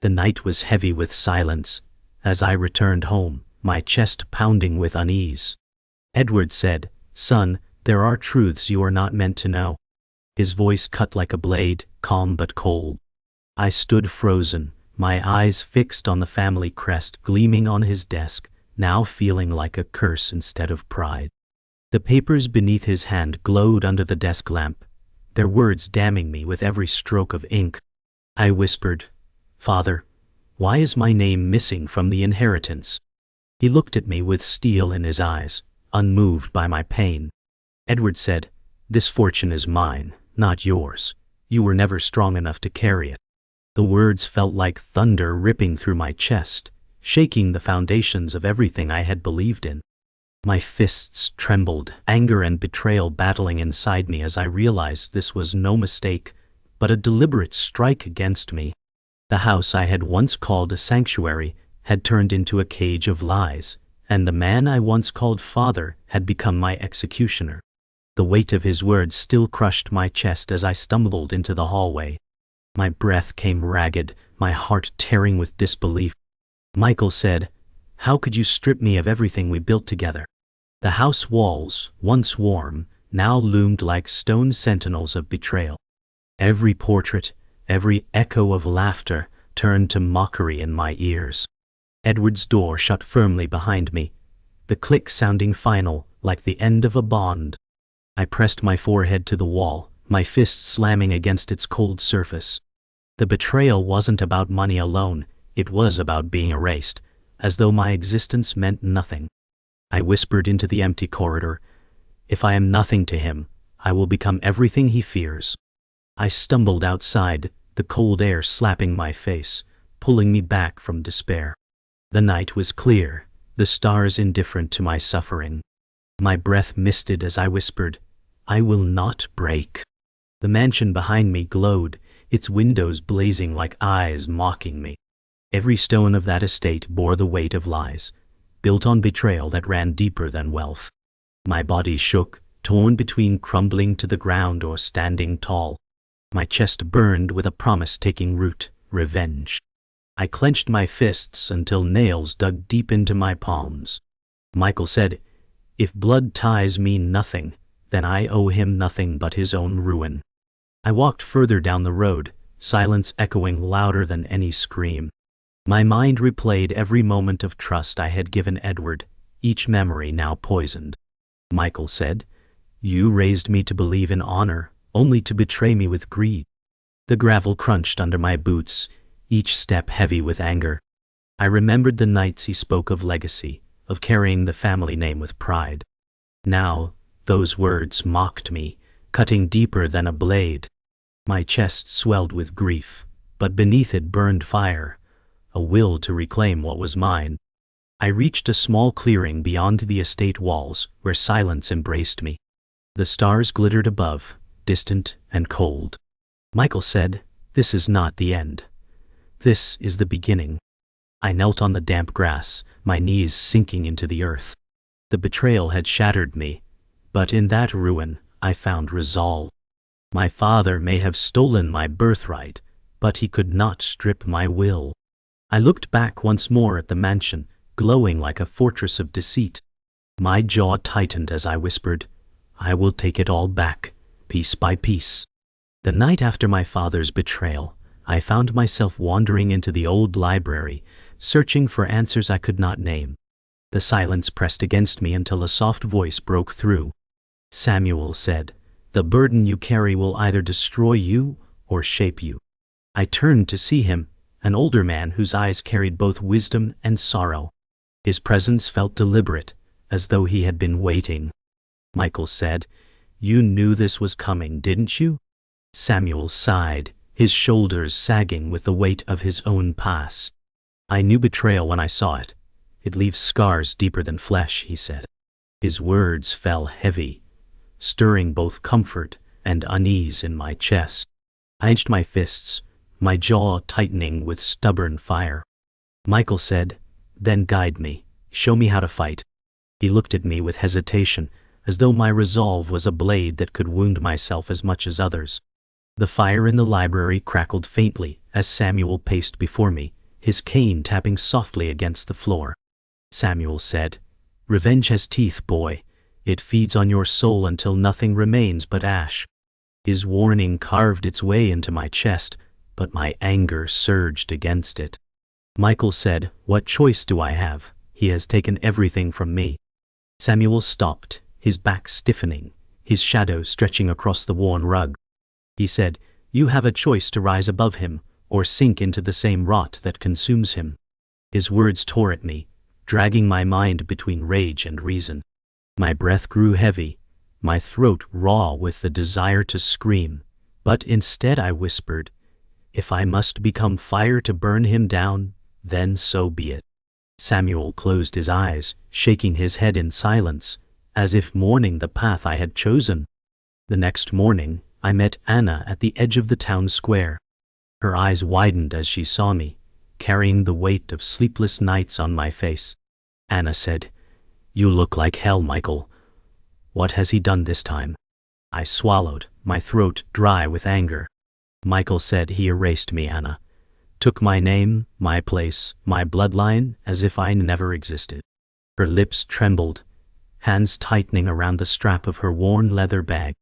The night was heavy with silence. As I returned home, my chest pounding with unease. Edward said, "Son, there are truths you are not meant to know." His voice cut like a blade, calm but cold. I stood frozen, my eyes fixed on the family crest gleaming on his desk, now feeling like a curse instead of pride. The papers beneath his hand glowed under the desk lamp, their words damning me with every stroke of ink. I whispered, "Father, why is my name missing from the inheritance?" He looked at me with steel in his eyes, unmoved by my pain. Edward said, "This fortune is mine, not yours. You were never strong enough to carry it." The words felt like thunder ripping through my chest, shaking the foundations of everything I had believed in. My fists trembled, anger and betrayal battling inside me as I realized this was no mistake, but a deliberate strike against me. The house I had once called a sanctuary had turned into a cage of lies, and the man I once called father had become my executioner. The weight of his words still crushed my chest as I stumbled into the hallway. My breath came ragged, my heart tearing with disbelief. Michael said, "How could you strip me of everything we built together?" The house walls, once warm, now loomed like stone sentinels of betrayal. Every portrait, every echo of laughter turned to mockery in my ears. Edward's door shut firmly behind me, the click sounding final, like the end of a bond. I pressed my forehead to the wall, my fists slamming against its cold surface. The betrayal wasn't about money alone, it was about being erased, as though my existence meant nothing. I whispered into the empty corridor, "If I am nothing to him, I will become everything he fears." I stumbled outside, the cold air slapping my face, pulling me back from despair. The night was clear, the stars indifferent to my suffering. My breath misted as I whispered, "I will not break." The mansion behind me glowed, its windows blazing like eyes mocking me. Every stone of that estate bore the weight of lies, built on betrayal that ran deeper than wealth. My body shook, torn between crumbling to the ground or standing tall. My chest burned with a promise taking root, revenge. I clenched my fists until nails dug deep into my palms. Michael said, "If blood ties mean nothing, then I owe him nothing but his own ruin." I walked further down the road, silence echoing louder than any scream. My mind replayed every moment of trust I had given Edward, each memory now poisoned. Michael said, "You raised me to believe in honor, only to betray me with greed." The gravel crunched under my boots, each step heavy with anger. I remembered the nights he spoke of legacy, of carrying the family name with pride. Now, those words mocked me, cutting deeper than a blade. My chest swelled with grief, but beneath it burned fire, a will to reclaim what was mine. I reached a small clearing beyond the estate walls, where silence embraced me. The stars glittered above, distant and cold. Michael said, "This is not the end. This is the beginning." I knelt on the damp grass, my knees sinking into the earth. The betrayal had shattered me, but in that ruin I found resolve. My father may have stolen my birthright, but he could not strip my will. I looked back once more at the mansion, glowing like a fortress of deceit. My jaw tightened as I whispered, "I will take it all back, piece by piece." The night after my father's betrayal, I found myself wandering into the old library, searching for answers I could not name. The silence pressed against me until a soft voice broke through. Samuel said, "The burden you carry will either destroy you or shape you." I turned to see him, an older man whose eyes carried both wisdom and sorrow. His presence felt deliberate, as though he had been waiting. Michael said, "You knew this was coming, didn't you?" Samuel sighed, his shoulders sagging with the weight of his own past. "I knew betrayal when I saw it. It leaves scars deeper than flesh," he said. His words fell heavy, stirring both comfort and unease in my chest. I inched my fists, my jaw tightening with stubborn fire. Michael said, "Then guide me, show me how to fight." He looked at me with hesitation, as though my resolve was a blade that could wound myself as much as others. The fire in the library crackled faintly, as Samuel paced before me, his cane tapping softly against the floor. Samuel said, "Revenge has teeth, boy. It feeds on your soul until nothing remains but ash." His warning carved its way into my chest, but my anger surged against it. Michael said, "What choice do I have? He has taken everything from me." Samuel stopped, his back stiffening, his shadow stretching across the worn rug. He said, "You have a choice to rise above him, or sink into the same rot that consumes him." His words tore at me, dragging my mind between rage and reason. My breath grew heavy, my throat raw with the desire to scream, but instead I whispered, "If I must become fire to burn him down, then so be it." Samuel closed his eyes, shaking his head in silence, as if mourning the path I had chosen. The next morning, I met Anna at the edge of the town square. Her eyes widened as she saw me, carrying the weight of sleepless nights on my face. Anna said, "You look like hell, Michael. What has he done this time?" I swallowed, my throat dry with anger. Michael said, "He erased me, Anna. Took my name, my place, my bloodline, as if I never existed." Her lips trembled, hands tightening around the strap of her worn leather bag.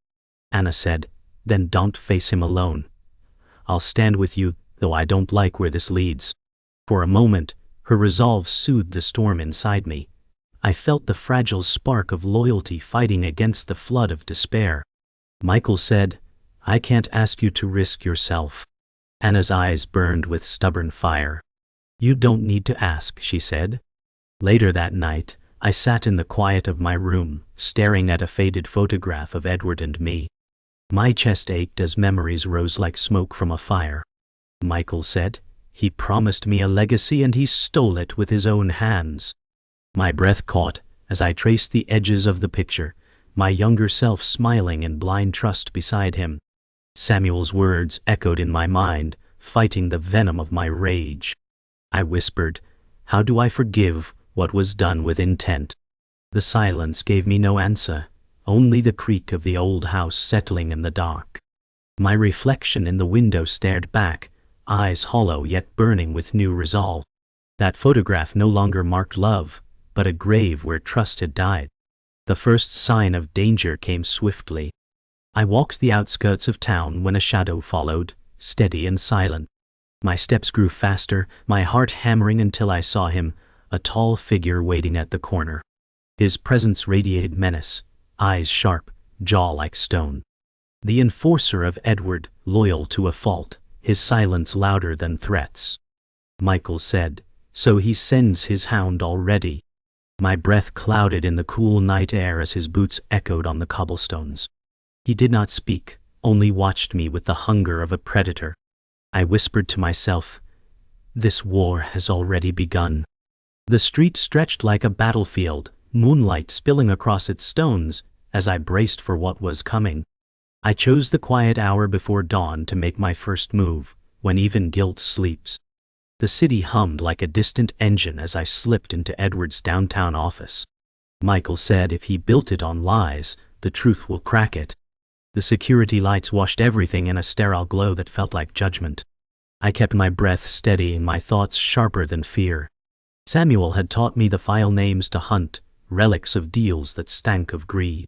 Anna said, "Then don't face him alone. I'll stand with you, though I don't like where this leads." For a moment, her resolve soothed the storm inside me. I felt the fragile spark of loyalty fighting against the flood of despair. Michael said, "I can't ask you to risk yourself." Anna's eyes burned with stubborn fire. "You don't need to ask," she said. Later that night, I sat in the quiet of my room, staring at a faded photograph of Edward and me. My chest ached as memories rose like smoke from a fire. Michael said, "He promised me a legacy and he stole it with his own hands." My breath caught as I traced the edges of the picture, my younger self smiling in blind trust beside him. Samuel's words echoed in my mind, fighting the venom of my rage. I whispered, "How do I forgive what was done with intent?" The silence gave me no answer, only the creak of the old house settling in the dark. My reflection in the window stared back, eyes hollow yet burning with new resolve. That photograph no longer marked love, but a grave where trust had died. The first sign of danger came swiftly. I walked the outskirts of town when a shadow followed, steady and silent. My steps grew faster, my heart hammering until I saw him, a tall figure waiting at the corner. His presence radiated menace, eyes sharp, jaw like stone. The enforcer of Edward, loyal to a fault, his silence louder than threats. Michael said, "So he sends his hound already." My breath clouded in the cool night air as his boots echoed on the cobblestones. He did not speak, only watched me with the hunger of a predator. I whispered to myself, "This war has already begun." The street stretched like a battlefield, moonlight spilling across its stones, as I braced for what was coming. I chose the quiet hour before dawn to make my first move, when even guilt sleeps. The city hummed like a distant engine as I slipped into Edward's downtown office. Michael said if he built it on lies, the truth will crack it. The security lights washed everything in a sterile glow that felt like judgment. I kept my breath steady and my thoughts sharper than fear. Samuel had taught me the file names to hunt, relics of deals that stank of greed.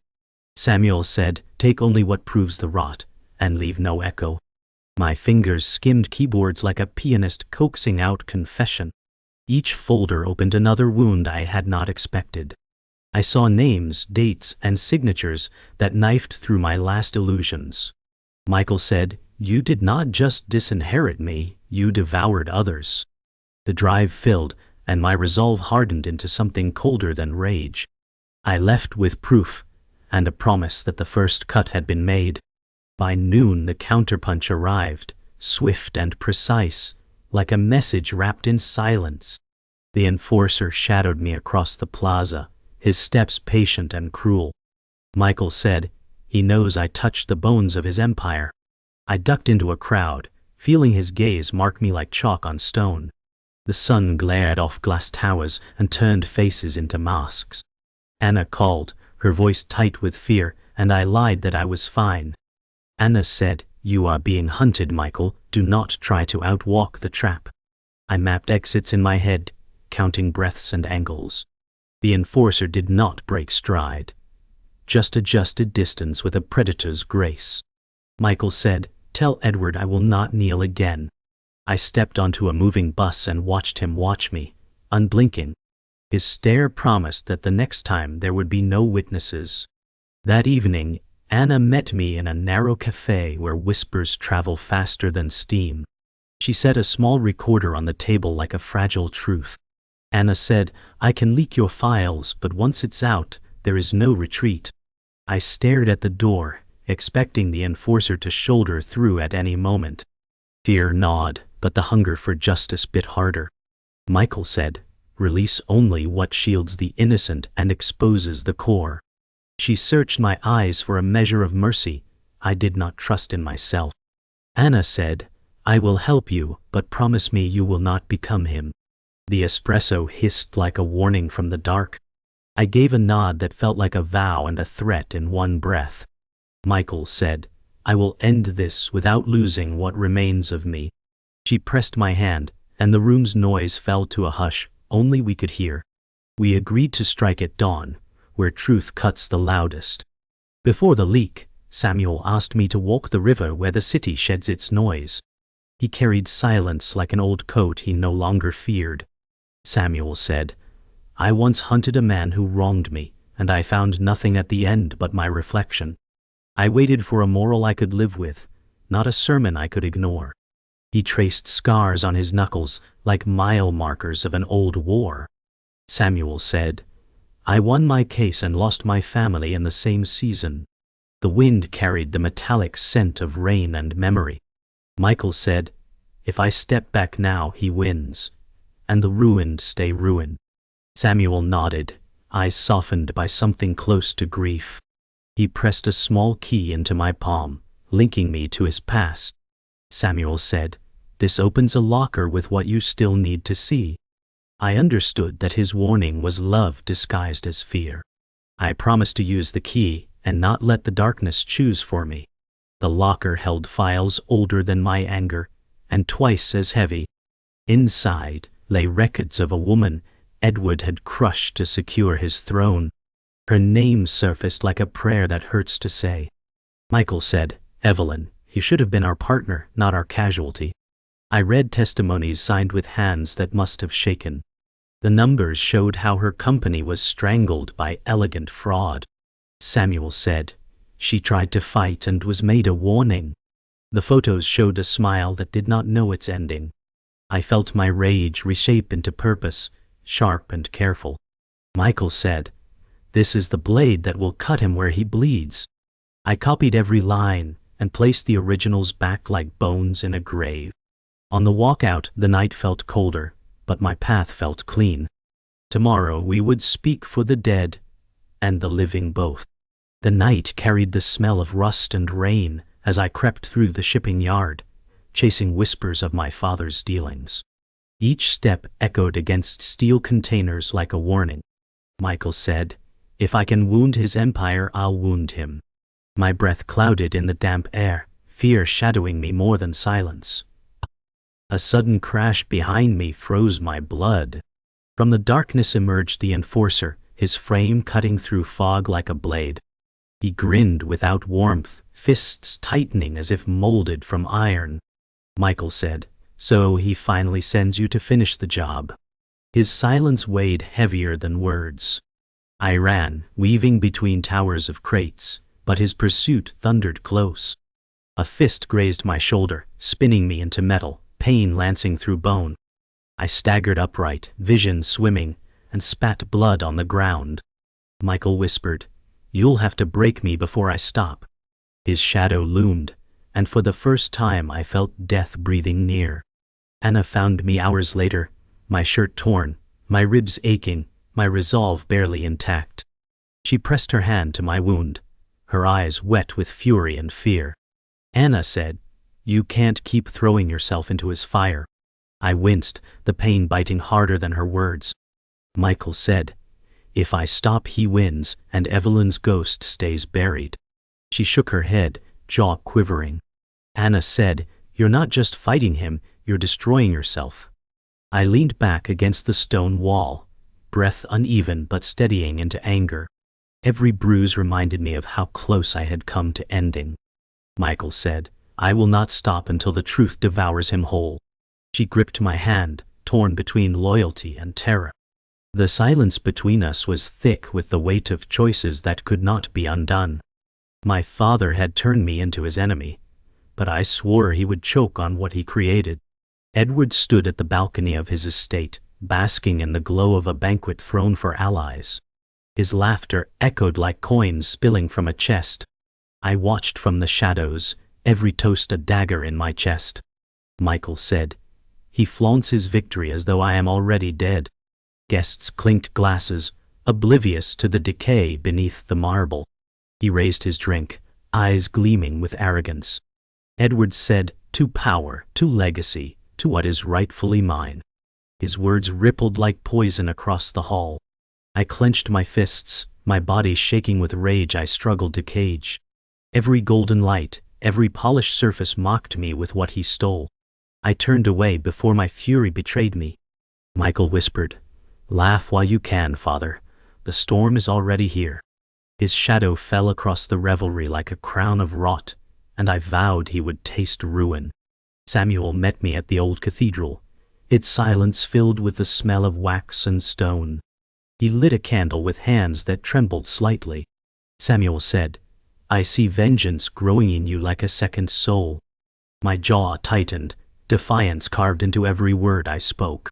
Samuel said, "Take only what proves the rot, and leave no echo." My fingers skimmed keyboards like a pianist coaxing out confession. Each folder opened another wound I had not expected. I saw names, dates, and signatures that knifed through my last illusions. Michael said, "You did not just disinherit me, you devoured others." The drive filled, and my resolve hardened into something colder than rage. I left with proof, and a promise that the first cut had been made. By noon the counterpunch arrived, swift and precise, like a message wrapped in silence. The enforcer shadowed me across the plaza, his steps patient and cruel. Michael said, "He knows I touched the bones of his empire." I ducked into a crowd, feeling his gaze mark me like chalk on stone. The sun glared off glass towers and turned faces into masks. Anna called, her voice tight with fear, and I lied that I was fine. Anna said, "You are being hunted, Michael, Do not try to outwalk the trap. I mapped exits in my head, counting breaths and angles. The enforcer did not break stride, just adjusted distance with a predator's grace. Michael said, "Tell Edward I will not kneel again." I stepped onto a moving bus and watched him watch me, unblinking. His stare promised that the next time there would be no witnesses. That evening, Anna met me in a narrow cafe where whispers travel faster than steam. She set a small recorder on the table like a fragile truth. Anna said, "I can leak your files, but once it's out, there is no retreat." I stared at the door, expecting the enforcer to shoulder through at any moment. Fear gnawed, but the hunger for justice bit harder. Michael said, "Release only what shields the innocent and exposes the core." She searched my eyes for a measure of mercy. I did not trust in myself. Anna said, "I will help you, but promise me you will not become him." The espresso hissed like a warning from the dark. I gave a nod that felt like a vow and a threat in one breath. Michael said, "I will end this without losing what remains of me." She pressed my hand, and the room's noise fell to a hush only we could hear. We agreed to strike at dawn, where truth cuts the loudest. Before the leak, Samuel asked me to walk the river where the city sheds its noise. He carried silence like an old coat he no longer feared. Samuel said, "I once hunted a man who wronged me, and I found nothing at the end but my reflection. I waited for a moral I could live with, not a sermon I could ignore." He traced scars on his knuckles like mile markers of an old war. Samuel said, "I won my case and lost my family in the same season." The wind carried the metallic scent of rain and memory. Michael said, "If I step back now, he wins, and the ruined stay ruined." Samuel nodded, eyes softened by something close to grief. He pressed a small key into my palm, linking me to his past. Samuel said, "This opens a locker with what you still need to see." I understood that his warning was love disguised as fear. I promised to use the key and not let the darkness choose for me. The locker held files older than my anger, and twice as heavy. Inside lay records of a woman Edward had crushed to secure his throne. Her name surfaced like a prayer that hurts to say. Michael said, "Evelyn, you should have been our partner, not our casualty." I read testimonies signed with hands that must have shaken. The numbers showed how her company was strangled by elegant fraud. Samuel said, "She tried to fight and was made a warning." The photos showed a smile that did not know its ending. I felt my rage reshape into purpose, sharp and careful. Michael said, "This is the blade that will cut him where he bleeds." I copied every line and placed the originals back like bones in a grave. On the walk out, the night felt colder, but my path felt clean. Tomorrow we would speak for the dead and the living both. The night carried the smell of rust and rain as I crept through the shipping yard, chasing whispers of my father's dealings. Each step echoed against steel containers like a warning. Michael said, "If I can wound his empire, I'll wound him." My breath clouded in the damp air, fear shadowing me more than silence. A sudden crash behind me froze my blood. From the darkness emerged the enforcer, his frame cutting through fog like a blade. He grinned without warmth, fists tightening as if molded from iron. Michael said, "So he finally sends you to finish the job." His silence weighed heavier than words. I ran, weaving between towers of crates, but his pursuit thundered close. A fist grazed my shoulder, spinning me into metal, pain lancing through bone. I staggered upright, vision swimming, and spat blood on the ground. Michael whispered, "You'll have to break me before I stop." His shadow loomed, and for the first time I felt death breathing near. Anna found me hours later, my shirt torn, my ribs aching, my resolve barely intact. She pressed her hand to my wound, her eyes wet with fury and fear. Anna said, "You can't keep throwing yourself into his fire." I winced, the pain biting harder than her words. Michael said, "If I stop, he wins, and Evelyn's ghost stays buried." She shook her head, jaw quivering. Anna said, You're not just fighting him, you're destroying yourself. I leaned back against the stone wall, breath uneven but steadying into anger. Every bruise reminded me of how close I had come to ending. Michael said, I will not stop until the truth devours him whole. She gripped my hand, torn between loyalty and terror. The silence between us was thick with the weight of choices that could not be undone. My father had turned me into his enemy, but I swore he would choke on what he created. Edward stood at the balcony of his estate, basking in the glow of a banquet thrown for allies. His laughter echoed like coins spilling from a chest. I watched from the shadows, every toast a dagger in my chest. Michael said, he flaunts his victory as though I am already dead. Guests clinked glasses, oblivious to the decay beneath the marble. He raised his drink, eyes gleaming with arrogance. Edward said, to power, to legacy, to what is rightfully mine. His words rippled like poison across the hall. I clenched my fists, my body shaking with rage I struggled to cage. Every golden light, every polished surface mocked me with what he stole. I turned away before my fury betrayed me. Michael whispered, laugh while you can, father. The storm is already here. His shadow fell across the revelry like a crown of rot, and I vowed he would taste ruin. Samuel met me at the old cathedral, its silence filled with the smell of wax and stone. He lit a candle with hands that trembled slightly. Samuel said, I see vengeance growing in you like a second soul. My jaw tightened, defiance carved into every word I spoke.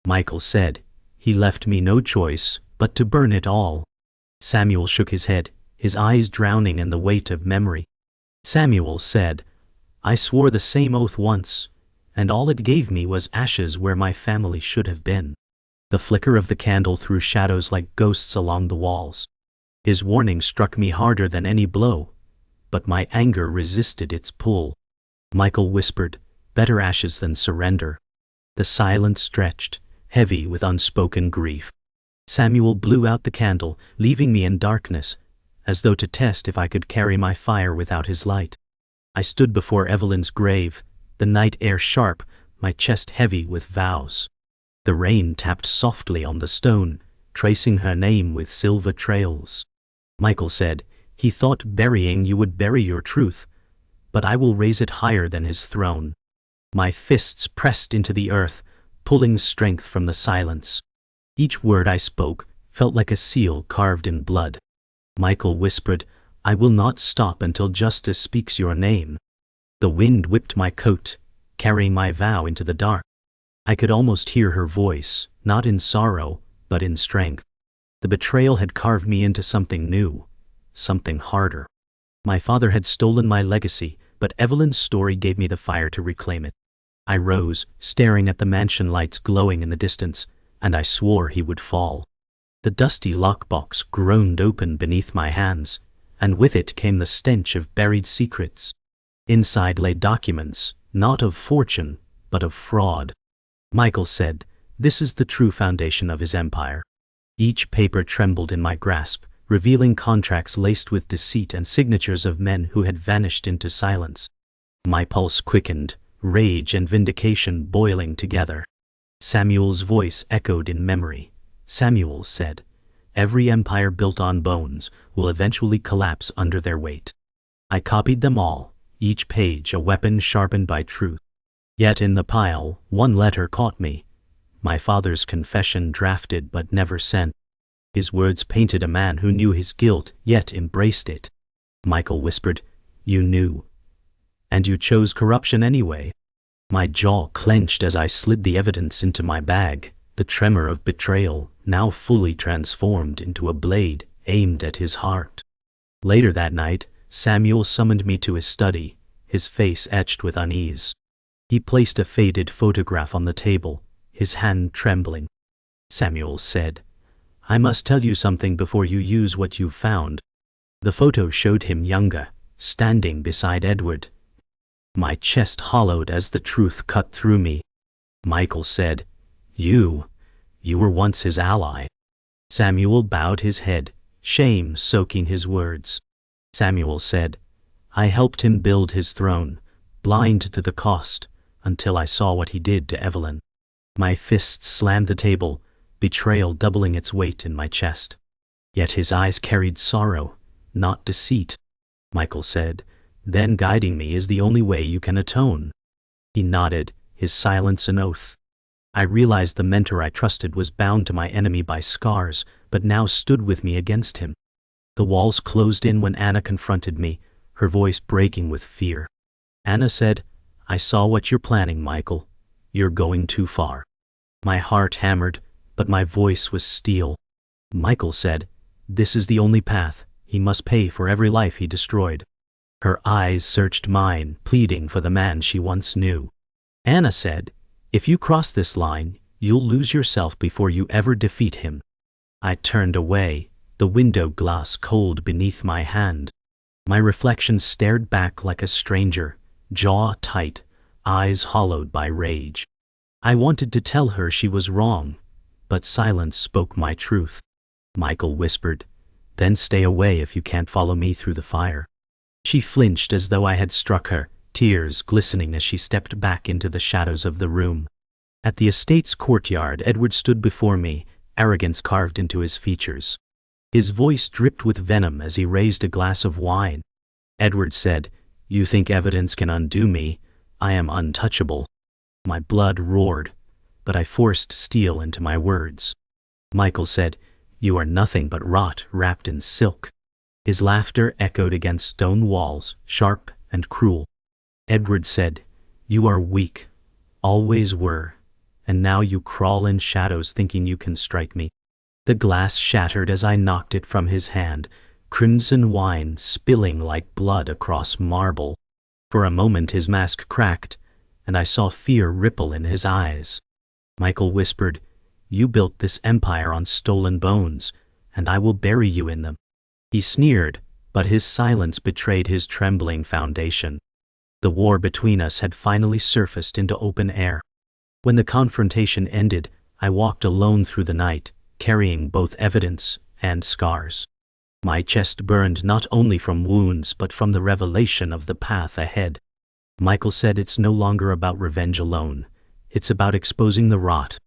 Michael said, he left me no choice but to burn it all. Samuel shook his head, his eyes drowning in the weight of memory. Samuel said, I swore the same oath once, and all it gave me was ashes where my family should have been. The flicker of the candle threw shadows like ghosts along the walls. His warning struck me harder than any blow, but my anger resisted its pull. Michael whispered, better ashes than surrender. The silence stretched, heavy with unspoken grief. Samuel blew out the candle, leaving me in darkness, as though to test if I could carry my fire without his light. I stood before Evelyn's grave, the night air sharp, my chest heavy with vows. The rain tapped softly on the stone, tracing her name with silver trails. Michael said, he thought burying you would bury your truth, but I will raise it higher than his throne. My fists pressed into the earth, pulling strength from the silence. Each word I spoke felt like a seal carved in blood. Michael whispered, I will not stop until justice speaks your name. The wind whipped my coat, carrying my vow into the dark. I could almost hear her voice, not in sorrow, but in strength. The betrayal had carved me into something new, something harder. My father had stolen my legacy, but Evelyn's story gave me the fire to reclaim it. I rose, staring at the mansion lights glowing in the distance, and I swore he would fall. The dusty lockbox groaned open beneath my hands, and with it came the stench of buried secrets. Inside lay documents, not of fortune, but of fraud. Michael said, this is the true foundation of his empire. Each paper trembled in my grasp, revealing contracts laced with deceit and signatures of men who had vanished into silence. My pulse quickened, rage and vindication boiling together. Samuel's voice echoed in memory. Samuel said, every empire built on bones will eventually collapse under their weight. I copied them all, each page a weapon sharpened by truth. Yet in the pile, one letter caught me. My father's confession drafted but never sent. His words painted a man who knew his guilt, yet embraced it. Michael whispered, you knew. And you chose corruption anyway. My jaw clenched as I slid the evidence into my bag, the tremor of betrayal, now fully transformed into a blade aimed at his heart. Later that night, Samuel summoned me to his study, his face etched with unease. He placed a faded photograph on the table, his hand trembling. Samuel said, I must tell you something before you use what you've found. The photo showed him younger, standing beside Edward. My chest hollowed as the truth cut through me. Michael said, You were once his ally. Samuel bowed his head, shame soaking his words. Samuel said, I helped him build his throne, blind to the cost, until I saw what he did to Evelyn. My fists slammed the table, betrayal doubling its weight in my chest. Yet his eyes carried sorrow, not deceit. Michael said, "Then guiding me is the only way you can atone." He nodded, his silence an oath. I realized the mentor I trusted was bound to my enemy by scars, but now stood with me against him. The walls closed in when Anna confronted me, her voice breaking with fear. Anna said, "I saw what you're planning, Michael. You're going too far." My heart hammered, but my voice was steel. Michael said, "This is the only path. He must pay for every life he destroyed." Her eyes searched mine, pleading for the man she once knew. Anna said, "If you cross this line, you'll lose yourself before you ever defeat him." I turned away, the window glass cold beneath my hand. My reflection stared back like a stranger, jaw tight, eyes hollowed by rage. I wanted to tell her she was wrong, but silence spoke my truth. Michael whispered, "Then stay away if you can't follow me through the fire." She flinched as though I had struck her, tears glistening as she stepped back into the shadows of the room. At the estate's courtyard, Edward stood before me, arrogance carved into his features. His voice dripped with venom as he raised a glass of wine. Edward said, "You think evidence can undo me? I am untouchable." My blood roared, but I forced steel into my words. Michael said, "You are nothing but rot wrapped in silk." His laughter echoed against stone walls, sharp and cruel. Edward said, "You are weak, always were, and now you crawl in shadows thinking you can strike me." The glass shattered as I knocked it from his hand, crimson wine spilling like blood across marble. For a moment his mask cracked, and I saw fear ripple in his eyes. Michael whispered, "You built this empire on stolen bones, and I will bury you in them." He sneered, but his silence betrayed his trembling foundation. The war between us had finally surfaced into open air. When the confrontation ended, I walked alone through the night, carrying both evidence and scars. My chest burned not only from wounds but from the revelation of the path ahead. Michael said, "It's no longer about revenge alone. It's about exposing the rot."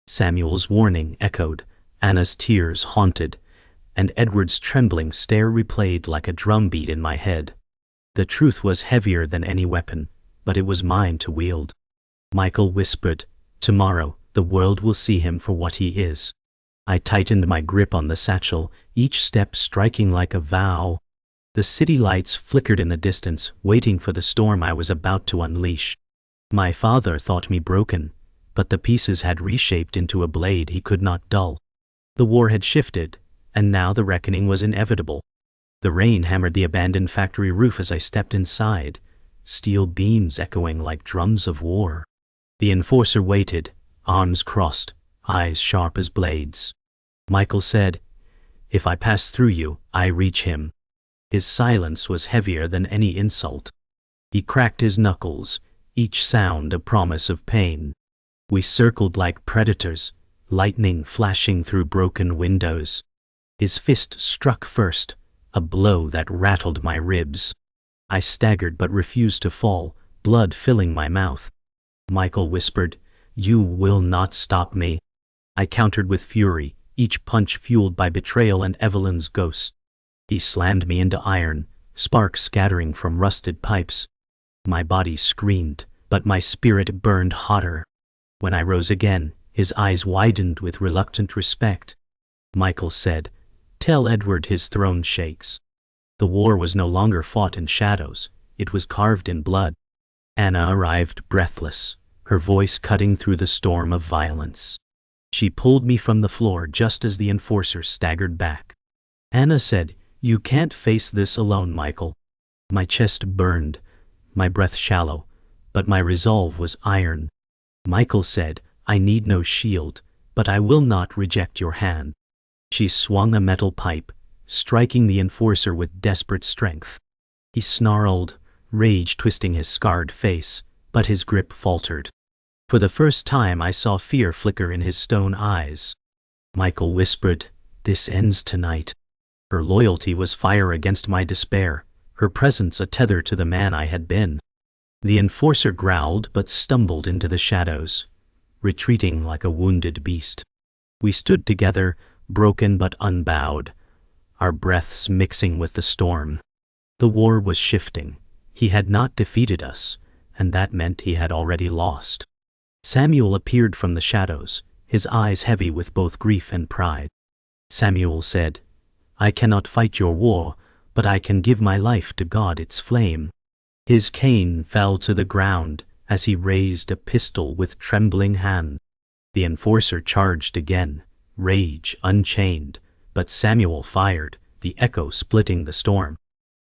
Samuel's warning echoed, Anna's tears haunted, and Edward's trembling stare replayed like a drumbeat in my head. The truth was heavier than any weapon, but it was mine to wield. Michael whispered, "Tomorrow, the world will see him for what he is." I tightened my grip on the satchel, each step striking like a vow. The city lights flickered in the distance, waiting for the storm I was about to unleash. My father thought me broken, but the pieces had reshaped into a blade he could not dull. The war had shifted, and now the reckoning was inevitable. The rain hammered the abandoned factory roof as I stepped inside, steel beams echoing like drums of war. The enforcer waited, arms crossed, eyes sharp as blades. Michael said, "If I pass through you, I reach him." His silence was heavier than any insult. He cracked his knuckles, each sound a promise of pain. We circled like predators, lightning flashing through broken windows. His fist struck first, a blow that rattled my ribs. I staggered but refused to fall, blood filling my mouth. Michael whispered, "You will not stop me." I countered with fury, each punch fueled by betrayal and Evelyn's ghost. He slammed me into iron, sparks scattering from rusted pipes. My body screamed, but my spirit burned hotter. When I rose again, his eyes widened with reluctant respect. Michael said, "Tell Edward his throne shakes." The war was no longer fought in shadows, it was carved in blood. Anna arrived breathless, her voice cutting through the storm of violence. She pulled me from the floor just as the enforcer staggered back. Anna said, "You can't face this alone, Michael." My chest burned, my breath shallow, but my resolve was iron. Michael said, "I need no shield, but I will not reject your hand." She swung a metal pipe, striking the enforcer with desperate strength. He snarled, rage twisting his scarred face, but his grip faltered. For the first time I saw fear flicker in his stone eyes. Michael whispered, "This ends tonight." Her loyalty was fire against my despair, her presence a tether to the man I had been. The enforcer growled but stumbled into the shadows, retreating like a wounded beast. We stood together, broken but unbowed, our breaths mixing with the storm. The war was shifting. He had not defeated us, and that meant he had already lost. Samuel appeared from the shadows, his eyes heavy with both grief and pride. Samuel said, "I cannot fight your war, but I can give my life to God its flame." His cane fell to the ground as he raised a pistol with trembling hand. The enforcer charged again, rage unchained, but Samuel fired, the echo splitting the storm.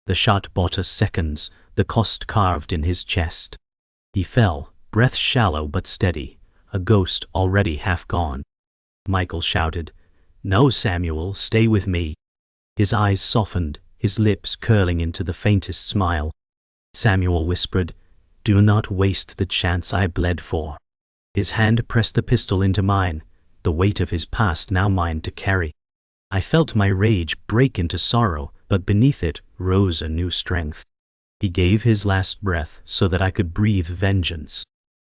The shot bought us seconds, the cost carved in his chest. He fell, breath shallow but steady, a ghost already half gone. Michael shouted, "No, Samuel, stay with me." His eyes softened, his lips curling into the faintest smile. Samuel whispered, "Do not waste the chance I bled for." His hand pressed the pistol into mine, the weight of his past now mine to carry. I felt my rage break into sorrow, but beneath it rose a new strength. He gave his last breath so that I could breathe vengeance.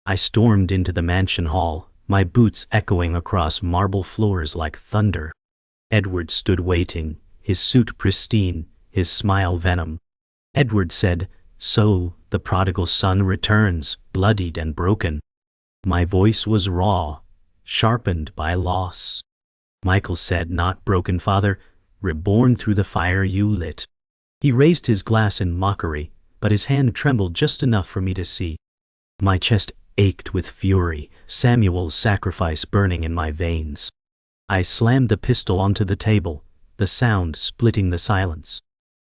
I stormed into the mansion hall, my boots echoing across marble floors like thunder. Edward stood waiting, his suit pristine, his smile venom. Edward said, "So, the prodigal son returns, bloodied and broken." My voice was raw, sharpened by loss. Michael said, "Not broken, father, reborn through the fire you lit." He raised his glass in mockery, but his hand trembled just enough for me to see. My chest ached with fury, Samuel's sacrifice burning in my veins. I slammed the pistol onto the table, the sound splitting the silence.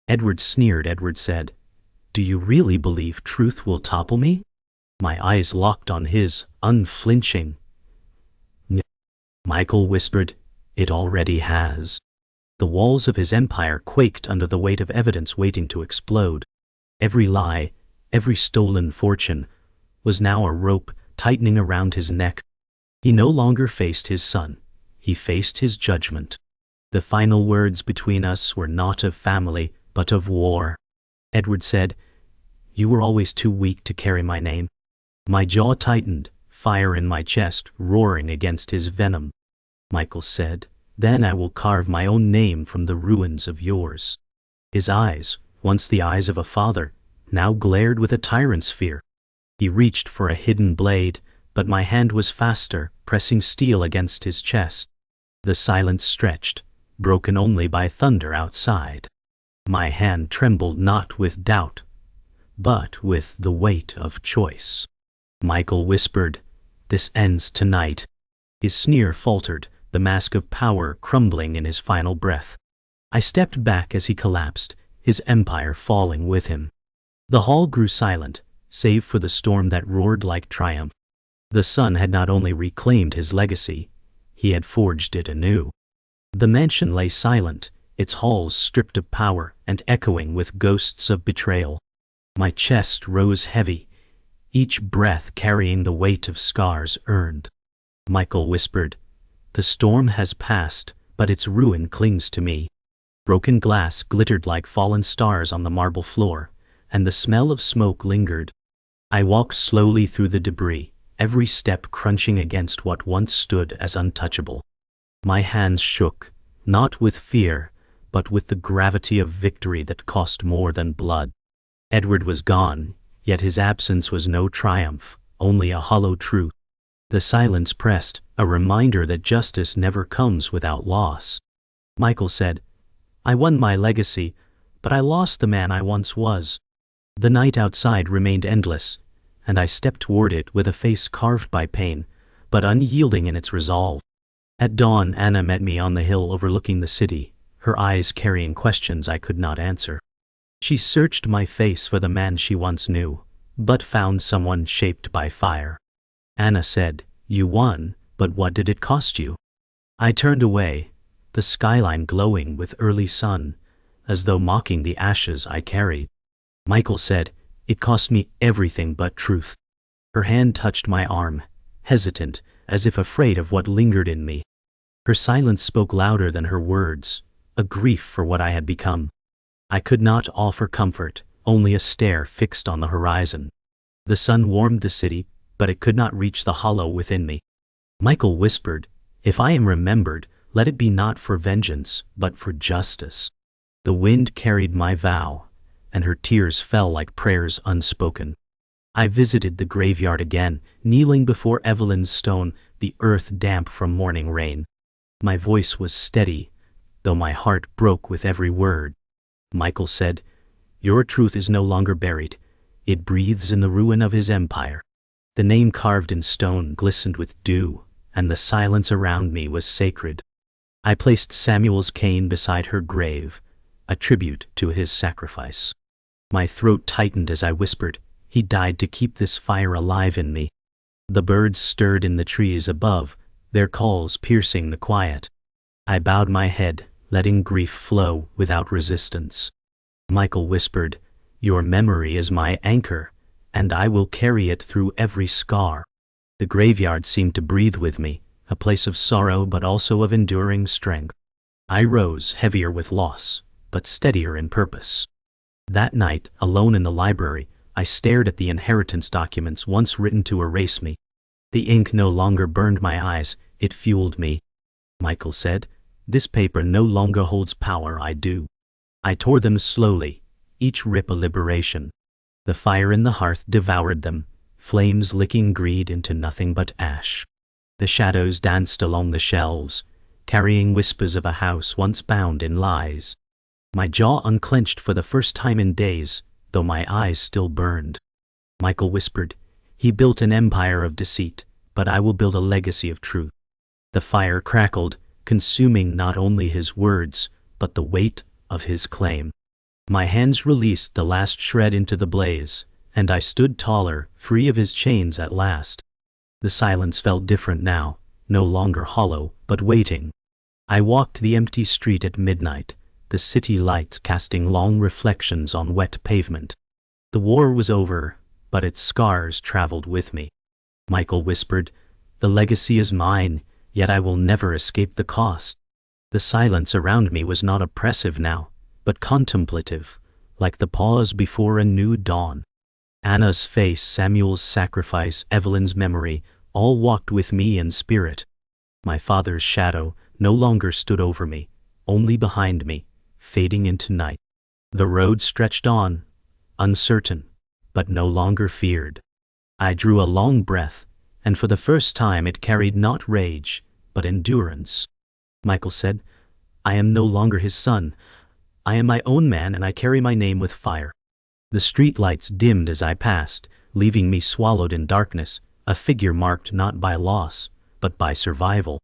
Edward sneered. Edward said, "Do you really believe truth will topple me?" My eyes locked on his, unflinching. Michael whispered, "It already has." The walls of his empire quaked under the weight of evidence waiting to explode. Every lie, every stolen fortune, was now a rope tightening around his neck. He no longer faced his son. He faced his judgment. The final words between us were not of family, but of war. Edward said, "You were always too weak to carry my name." My jaw tightened, fire in my chest roaring against his venom. Michael said, "Then I will carve my own name from the ruins of yours." His eyes, once the eyes of a father, now glared with a tyrant's fear. He reached for a hidden blade, but my hand was faster, pressing steel against his chest. The silence stretched, broken only by thunder outside. My hand trembled not with doubt, but with the weight of choice. Michael whispered, "This ends tonight." His sneer faltered, the mask of power crumbling in his final breath. I stepped back as he collapsed, his empire falling with him. The hall grew silent, save for the storm that roared like triumph. The sun had not only reclaimed his legacy, he had forged it anew. The mansion lay silent, its halls stripped of power and echoing with ghosts of betrayal. My chest rose heavy, each breath carrying the weight of scars earned. Michael whispered, "The storm has passed, but its ruin clings to me." Broken glass glittered like fallen stars on the marble floor, and the smell of smoke lingered. I walked slowly through the debris, every step crunching against what once stood as untouchable. My hands shook, not with fear, but with the gravity of victory that cost more than blood. Edward was gone, yet his absence was no triumph, only a hollow truth. The silence pressed, a reminder that justice never comes without loss. Michael said, "I won my legacy, but I lost the man I once was." The night outside remained endless, and I stepped toward it with a face carved by pain, but unyielding in its resolve. At dawn, Anna met me on the hill overlooking the city, her eyes carrying questions I could not answer. She searched my face for the man she once knew, but found someone shaped by fire. Anna said, "You won, but what did it cost you?" I turned away, the skyline glowing with early sun, as though mocking the ashes I carried. Michael said, "It cost me everything but truth." Her hand touched my arm, hesitant, as if afraid of what lingered in me. Her silence spoke louder than her words, a grief for what I had become. I could not offer comfort, only a stare fixed on the horizon. The sun warmed the city, but it could not reach the hollow within me. Michael whispered, "If I am remembered, let it be not for vengeance, but for justice." The wind carried my vow, and her tears fell like prayers unspoken. I visited the graveyard again, kneeling before Evelyn's stone, the earth damp from morning rain. My voice was steady, though my heart broke with every word. Michael said, "Your truth is no longer buried. It breathes in the ruin of his empire." The name carved in stone glistened with dew, and the silence around me was sacred. I placed Samuel's cane beside her grave, a tribute to his sacrifice. My throat tightened as I whispered, "He died to keep this fire alive in me." The birds stirred in the trees above, their calls piercing the quiet. I bowed my head, letting grief flow without resistance. Michael whispered, "Your memory is my anchor, and I will carry it through every scar." The graveyard seemed to breathe with me, a place of sorrow but also of enduring strength. I rose, heavier with loss, but steadier in purpose. That night, alone in the library, I stared at the inheritance documents once written to erase me. The ink no longer burned my eyes, it fueled me. Michael said, "This paper no longer holds power, I do." I tore them slowly, each rip a liberation. The fire in the hearth devoured them, flames licking greed into nothing but ash. The shadows danced along the shelves, carrying whispers of a house once bound in lies. My jaw unclenched for the first time in days, though my eyes still burned. Michael whispered, "He built an empire of deceit, but I will build a legacy of truth." The fire crackled, consuming not only his words, but the weight of his claim. My hands released the last shred into the blaze, and I stood taller, free of his chains at last. The silence felt different now, no longer hollow, but waiting. I walked the empty street at midnight, the city lights casting long reflections on wet pavement. The war was over, but its scars traveled with me. Michael whispered, "The legacy is mine, yet I will never escape the cost." The silence around me was not oppressive now, but contemplative, like the pause before a new dawn. Anna's face, Samuel's sacrifice, Evelyn's memory, all walked with me in spirit. My father's shadow no longer stood over me, only behind me, fading into night. The road stretched on, uncertain, but no longer feared. I drew a long breath, and for the first time it carried not rage, but endurance. Michael said, "I am no longer his son. I am my own man, and I carry my name with fire." The street lights dimmed as I passed, leaving me swallowed in darkness, a figure marked not by loss, but by survival.